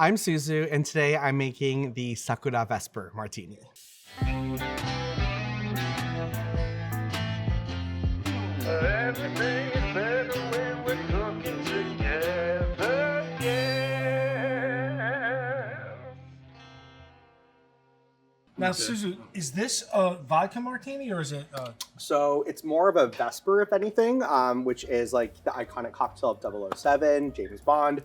I'm Suzu, and today I'm making the Sakura Vesper Martini. Everything is better when we're cooking together, yeah. Now, Suzu, is this a vodka martini or is it? So it's more of a Vesper, if anything, which is like the iconic cocktail of 007, James Bond.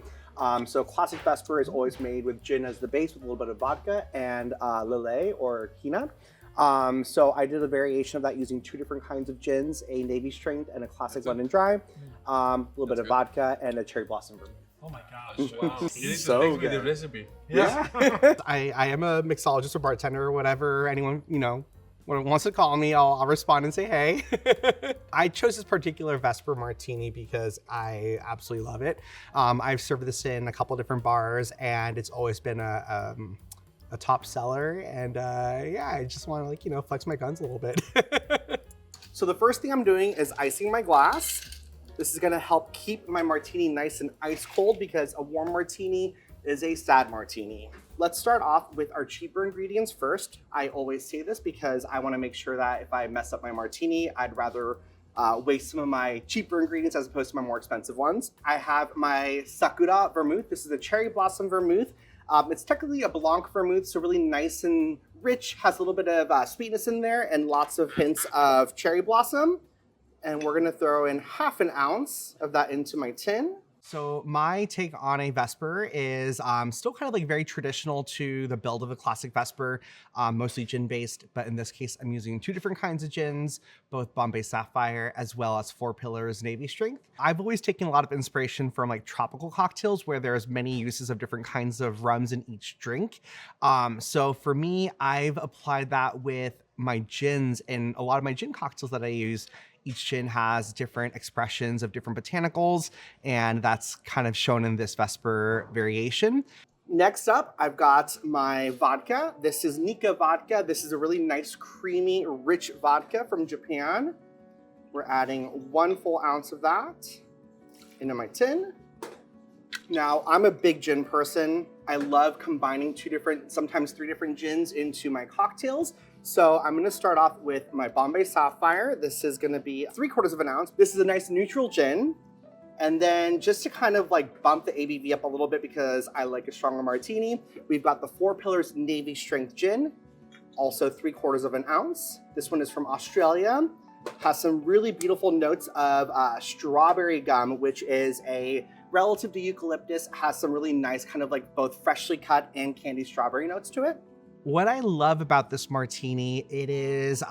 So classic Vesper is always made with gin as the base with a little bit of vodka and Lillet or Quina. So I did a variation of that using two different kinds of gins, a Navy strength and a classic London dry, a little bit of vodka and a cherry blossom vermouth. Oh my gosh! Wow. You need So to text me good. the recipe. Yeah. I am a mixologist or bartender or whatever anyone, wants to call me, I'll respond and say, hey. I chose this particular Vesper Martini because I absolutely love it. I've served this in a couple different bars and it's always been a top seller. And I just want to flex my guns a little bit. So the first thing I'm doing is icing my glass. This is gonna help keep my martini nice and ice cold because a warm martini is a sad martini. Let's start off with our cheaper ingredients first. I always say this because I wanna make sure that if I mess up my martini, I'd rather waste some of my cheaper ingredients as opposed to my more expensive ones. I have my Sakura vermouth. This is a cherry blossom vermouth. It's technically a Blanc vermouth, so really nice and rich, has a little bit of sweetness in there and lots of hints of cherry blossom. And we're gonna throw in ½ ounce of that into my tin. So my take on a Vesper is still kind of like very traditional to the build of a classic Vesper, mostly gin based, but in this case, I'm using two different kinds of gins, both Bombay Sapphire as well as Four Pillars Navy Strength. I've always taken a lot of inspiration from like tropical cocktails where there's many uses of different kinds of rums in each drink. So for me, I've applied that with my gins and a lot of my gin cocktails that I use. Each gin has different expressions of different botanicals, and that's kind of shown in this Vesper variation. Next up, I've got my vodka. This is Nika vodka. This is a really nice, creamy, rich vodka from Japan. We're adding 1 full ounce of that into my tin. Now, I'm a big gin person. I love combining sometimes three different gins into my cocktails. So I'm gonna start off with my Bombay Sapphire. This is gonna be 3/4 ounce. This is a nice neutral gin. And then just to kind of like bump the ABV up a little bit because I like a stronger martini, we've got the Four Pillars Navy Strength Gin, also 3/4 ounce. This one is from Australia. Has some really beautiful notes of strawberry gum, which is relative to eucalyptus, has some really nice kind of like both freshly cut and candied strawberry notes to it. What I love about this martini, it is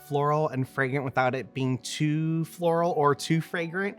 floral and fragrant without it being too floral or too fragrant.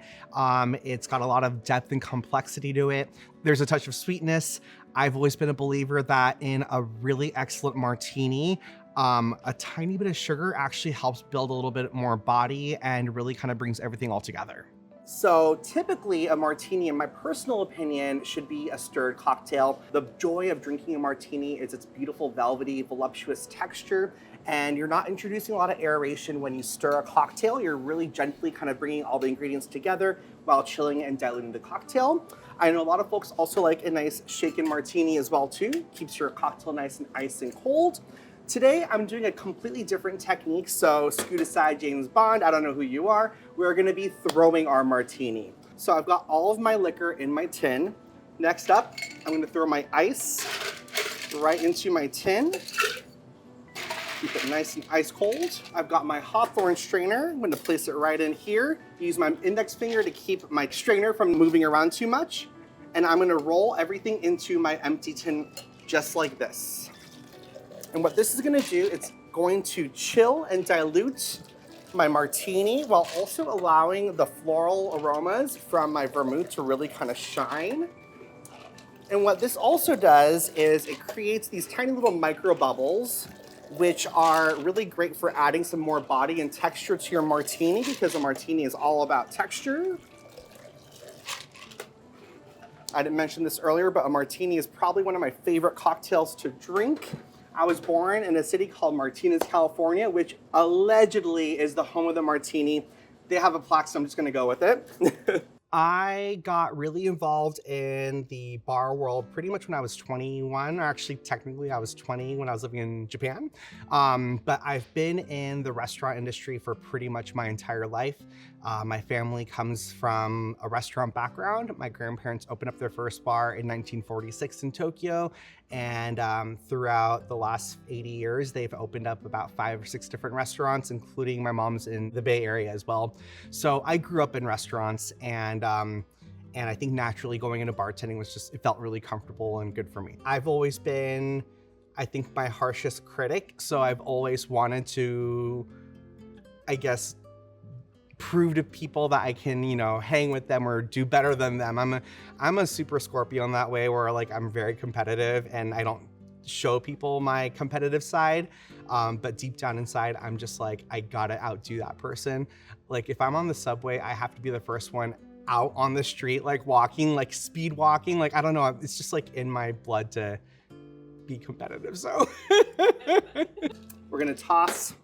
It's got a lot of depth and complexity to it. There's a touch of sweetness. I've always been a believer that in a really excellent martini, a tiny bit of sugar actually helps build a little bit more body and really kind of brings everything all together. So typically a martini, in my personal opinion, should be a stirred cocktail. The joy of drinking a martini is its beautiful velvety, voluptuous texture, and you're not introducing a lot of aeration when you stir a cocktail. You're really gently kind of bringing all the ingredients together while chilling and diluting the cocktail. I know a lot of folks also like a nice shaken martini as well too. Keeps your cocktail nice and ice and cold. Today, I'm doing a completely different technique, so scoot aside James Bond, I don't know who you are. We're gonna be throwing our martini. So I've got all of my liquor in my tin. Next up, I'm gonna throw my ice right into my tin. Keep it nice and ice cold. I've got my Hawthorne strainer. I'm gonna place it right in here. Use my index finger to keep my strainer from moving around too much. And I'm gonna roll everything into my empty tin just like this. And what this is gonna do, it's going to chill and dilute my martini while also allowing the floral aromas from my vermouth to really kind of shine. And what this also does is it creates these tiny little micro bubbles, which are really great for adding some more body and texture to your martini because a martini is all about texture. I didn't mention this earlier, but a martini is probably one of my favorite cocktails to drink. I was born in a city called Martinez, California, which allegedly is the home of the martini. They have a plaque, so I'm just gonna go with it. I got really involved in the bar world pretty much when I was 21, or actually technically I was 20 when I was living in Japan. But I've been in the restaurant industry for pretty much my entire life. My family comes from a restaurant background. My grandparents opened up their first bar in 1946 in Tokyo. And throughout the last 80 years, they've opened up about 5 or 6 different restaurants, including my mom's in the Bay Area as well. So I grew up in restaurants, and I think naturally going into bartending it felt really comfortable and good for me. I've always been, I think, my harshest critic. So I've always wanted to, I guess, prove to people that I can, hang with them or do better than them. I'm a super Scorpio in that way, where like I'm very competitive and I don't show people my competitive side. But deep down inside, I'm just like, I gotta outdo that person. Like if I'm on the subway, I have to be the first one out on the street, like walking, like speed walking. Like, I don't know, it's just like in my blood to be competitive, so. We're gonna toss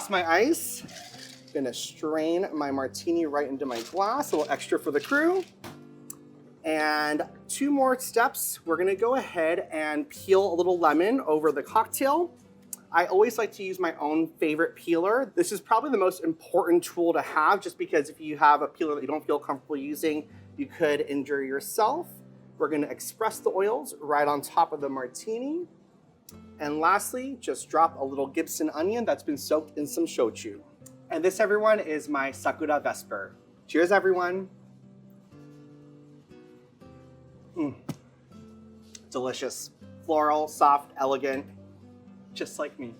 my ice. Gonna strain my martini right into my glass, a little extra for the crew. And 2 more steps. We're gonna go ahead and peel a little lemon over the cocktail. I always like to use my own favorite peeler. This is probably the most important tool to have, just because if you have a peeler that you don't feel comfortable using, you could injure yourself. We're gonna express the oils right on top of the martini. And lastly, just drop a little Gibson onion that's been soaked in some shochu. And this, everyone, is my Sakura Vesper. Cheers, everyone. Delicious. Floral, soft, elegant, just like me.